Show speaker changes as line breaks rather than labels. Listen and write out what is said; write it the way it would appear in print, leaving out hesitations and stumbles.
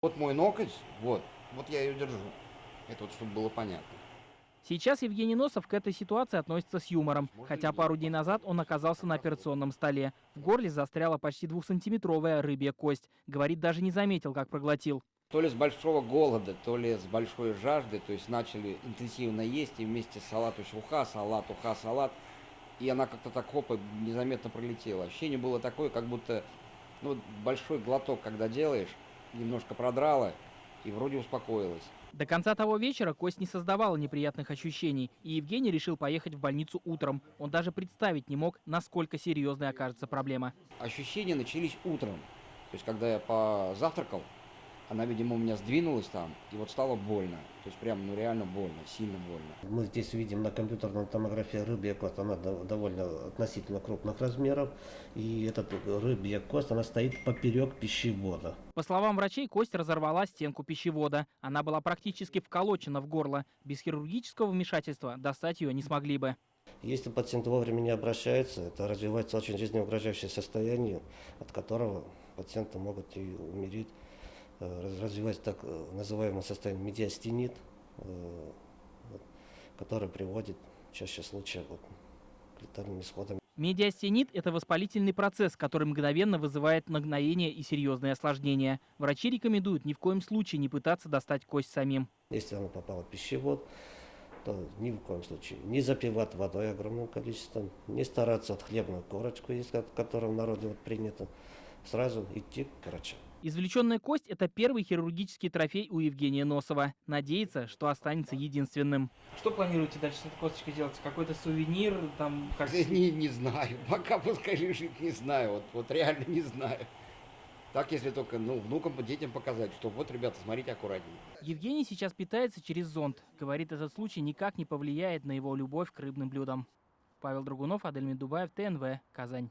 Вот мой ноготь, вот я ее держу. Это вот чтобы было понятно.
Сейчас Евгений Носов к этой ситуации относится с юмором,
Можно
хотя
и
пару дней назад он оказался на операционном столе. В горле застряла почти 2-сантиметровая рыбья кость. Говорит, даже не заметил, как проглотил.
То ли с большого голода, то ли с большой жажды, то есть начали интенсивно есть, и вместе салат уха, салат, и она как-то так хоп, и незаметно пролетела. Ощущение было такое, как будто большой глоток, когда делаешь, немножко продрало, и вроде успокоилась.
До конца того вечера кость не создавала неприятных ощущений, и Евгений решил поехать в больницу утром. Он даже представить не мог, насколько серьезной окажется проблема.
Ощущения начались утром, то есть когда я позавтракал, она, видимо, у меня сдвинулась там, и вот стало больно. То есть прям, реально больно, сильно больно.
Мы здесь видим на компьютерной томографии рыбья кость, она довольно относительно крупных размеров. И эта рыбья кость, она стоит поперек пищевода.
По словам врачей, кость разорвала стенку пищевода. Она была практически вколочена в горло. Без хирургического вмешательства достать ее не смогли бы.
Если пациент вовремя не обращается, это развивается очень жизнеугрожающее состояние, от которого пациенты могут и умереть. Развивается так называемое состояние медиастенит, который приводит чаще случаев к летальным исходам.
Медиастенит – это воспалительный процесс, который мгновенно вызывает нагноение и серьезные осложнения. Врачи рекомендуют ни в коем случае не пытаться достать кость самим.
Если она попала в пищевод, то ни в коем случае не запивать водой огромным количеством, не стараться от хлебную корочку, которая в народе принято, сразу идти к врачу.
Извлеченная кость – это первый хирургический трофей у Евгения Носова. Надеется, что останется единственным. Что планируете дальше с этой косточкой делать? Какой-то сувенир?
Не знаю, пока пускай лежит, не знаю, вот реально не знаю. Так, если только внукам, детям показать, что вот, ребята, смотрите аккуратнее.
Евгений сейчас питается через зонд. Говорит, этот случай никак не повлияет на его любовь к рыбным блюдам. Павел Драгунов, Адель Медубаев, ТНВ, Казань.